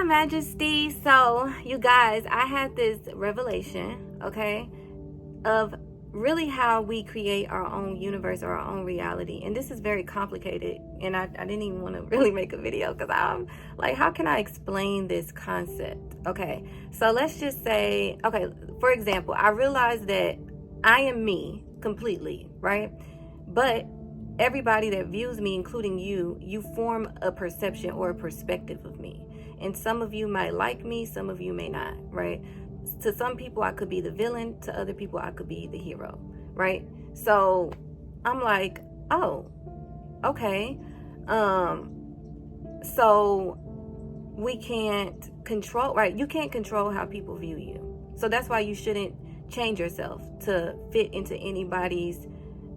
Majesty. So, you guys, I had this revelation, okay, of really how we create our own universe or our own reality. And this is very complicated. And I didn't even want to really make a video because I'm like, how can I explain this concept? Okay, so let's just say, okay, for example, I realized that I am me completely, right? But everybody that views me, including you form a perception or a perspective of me. And some of you might like me, some of you may not, right? To some people, I could be the villain. To other people, I could be the hero, right? So I'm like, oh, okay. So we can't control, right? You can't control how people view you. So that's why you shouldn't change yourself to fit into anybody's,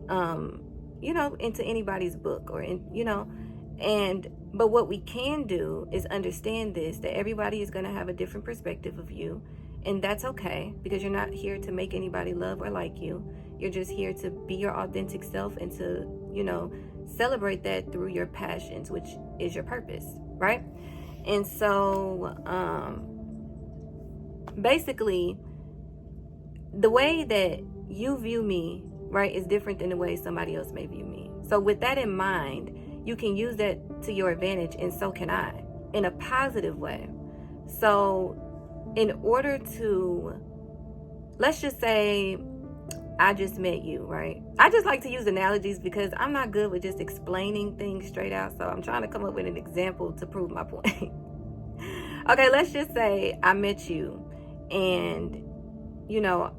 into anybody's book or but what we can do is understand this, that everybody is going to have a different perspective of you. And that's okay, because you're not here to make anybody love or like you. You're just here to be your authentic self and to, celebrate that through your passions, which is your purpose, right? And so, basically, the way that you view me, right, is different than the way somebody else may view me. So with that in mind, you can use that to your advantage, and so can I, in a positive way. So in order to, let's just say I just met you, right? I just like to use analogies because I'm not good with just explaining things straight out. So I'm trying to come up with an example to prove my point. Okay, let's just say I met you and,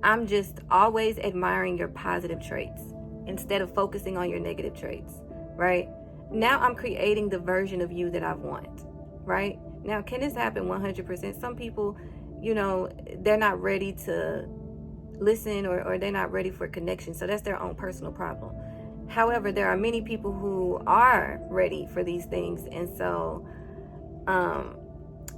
I'm just always admiring your positive traits instead of focusing on your negative traits, right? Now I'm creating the version of you that I want, right? Now, can this happen 100%? Some people, they're not ready to listen or they're not ready for connection. So that's their own personal problem. However, there are many people who are ready for these things. And so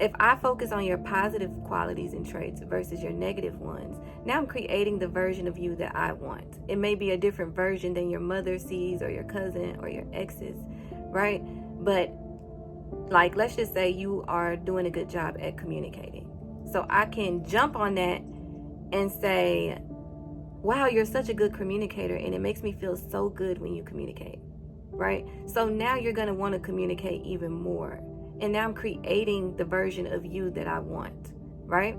if I focus on your positive qualities and traits versus your negative ones, now I'm creating the version of you that I want. It may be a different version than your mother sees or your cousin or your exes, right? But like, let's just say you are doing a good job at communicating. So I can jump on that and say, wow, you're such a good communicator, and it makes me feel so good when you communicate, right? So now you're going to want to communicate even more. And now I'm creating the version of you that I want, right?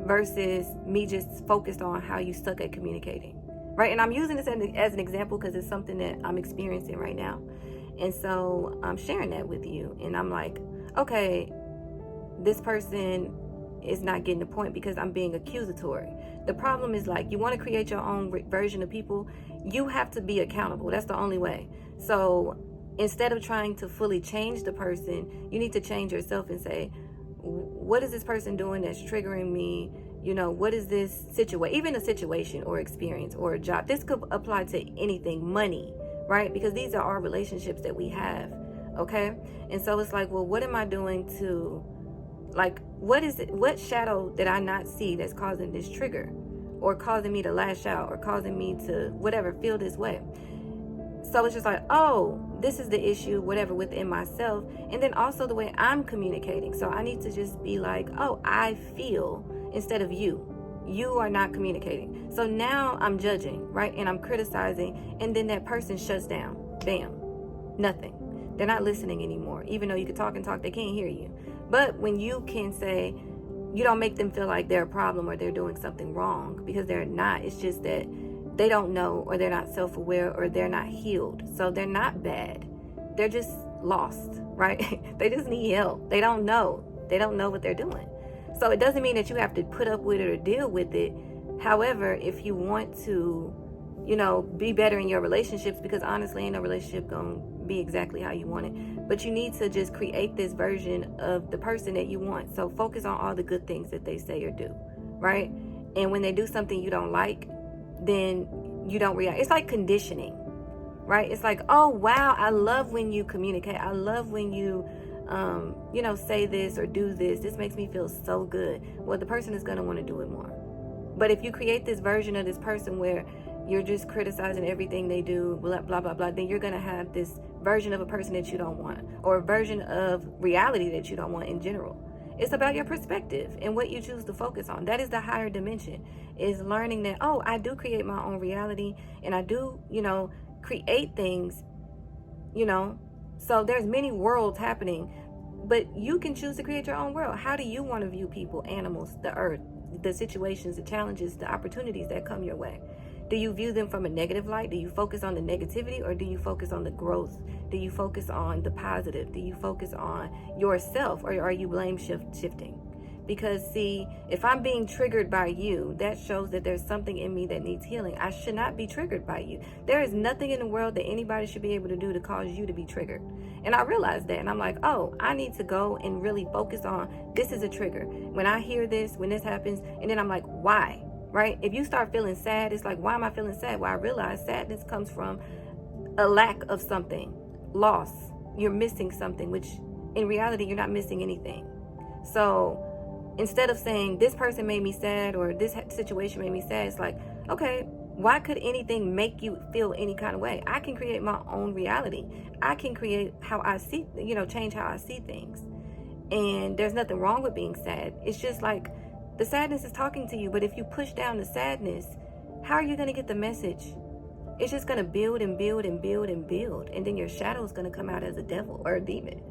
Versus me just focused on how you suck at communicating, right? And I'm using this as an example because it's something that I'm experiencing right now. And so I'm sharing that with you. And I'm like, okay, this person is not getting the point because I'm being accusatory. The problem is, like, you want to create your own version of people, you have to be accountable. That's the only way. So instead of trying to fully change the person, you need to change yourself and say, what is this person doing that's triggering me? What is this situation, even a situation or experience or a job? This could apply to anything, money, right? Because these are our relationships that we have, okay? And so it's like, well, what am I doing to, like, what shadow did I not see that's causing this trigger or causing me to lash out or causing me to whatever, feel this way? So it's just like, oh, this is the issue, whatever, within myself. And then also the way I'm communicating. So I need to just be like, oh, I feel, instead of you. You are not communicating. So now I'm judging, right? And I'm criticizing. And then that person shuts down. Bam. Nothing. They're not listening anymore. Even though you can talk and talk, they can't hear you. But when you can say, you don't make them feel like they're a problem or they're doing something wrong, because they're not. It's just that they don't know, or they're not self-aware, or they're not healed. So they're not bad. They're just lost, right? They just need help. They don't know. They don't know what they're doing. So it doesn't mean that you have to put up with it or deal with it. However, if you want to, be better in your relationships, because honestly, ain't no relationship gonna be exactly how you want it. But you need to just create this version of the person that you want. So focus on all the good things that they say or do, right? And when they do something you don't like, then you don't react. It's like conditioning, right? It's like, oh, wow, I love when you communicate. I love when you, say this or do this. This makes me feel so good. Well, the person is going to want to do it more. But if you create this version of this person where you're just criticizing everything they do, blah, blah, blah, blah, then you're going to have this version of a person that you don't want, or a version of reality that you don't want in general. It's about your perspective and what you choose to focus on. That is the higher dimension, is learning that, oh, I do create my own reality, and I do, create things, so there's many worlds happening, but you can choose to create your own world. How do you want to view people, animals, the earth, the situations, the challenges, the opportunities that come your way? Do you view them from a negative light? Do you focus on the negativity, or do you focus on the growth? Do you focus on the positive? Do you focus on yourself, or are you blame shifting? Because see, if I'm being triggered by you, that shows that there's something in me that needs healing. I should not be triggered by you. There is nothing in the world that anybody should be able to do to cause you to be triggered. And I realized that, and I'm like, oh, I need to go and really focus on, this is a trigger. When I hear this, when this happens, and then I'm like, why? Right? If you start feeling sad, it's like, why am I feeling sad? Well, I realize sadness comes from a lack of something, loss. You're missing something, which in reality, you're not missing anything. So instead of saying this person made me sad or this situation made me sad, it's like, okay, why could anything make you feel any kind of way? I can create my own reality. I can create how I see, change how I see things. And there's nothing wrong with being sad. It's just like the sadness is talking to you. But if you push down the sadness, how are you going to get the message? It's just going to build and build and build and build. And then your shadow is going to come out as a devil or a demon.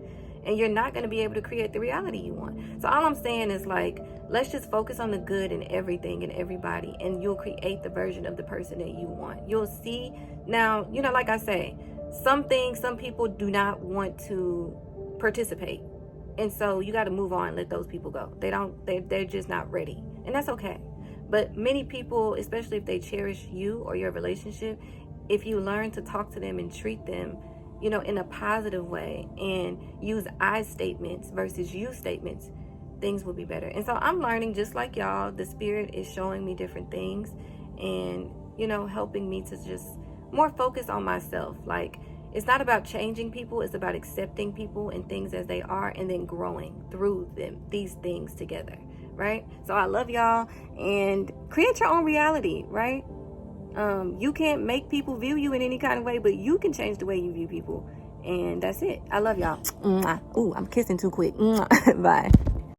And you're not going to be able to create the reality you want. So all I'm saying is, like, let's just focus on the good in everything and everybody, and you'll create the version of the person that you want. You'll see. Now, like I say, some people do not want to participate. And so you got to move on, let those people go. They're just not ready. And that's okay. But many people, especially if they cherish you or your relationship, if you learn to talk to them and treat them in a positive way and use I statements versus you statements, things will be better. And so I'm learning, just like y'all, the spirit is showing me different things and, helping me to just more focus on myself. Like, it's not about changing people. It's about accepting people and things as they are and then growing through these things together, right? So I love y'all, and create your own reality, right? You can't make people view you in any kind of way, but you can change the way you view people. And that's it. I love y'all. Ooh, I'm kissing too quick. Bye.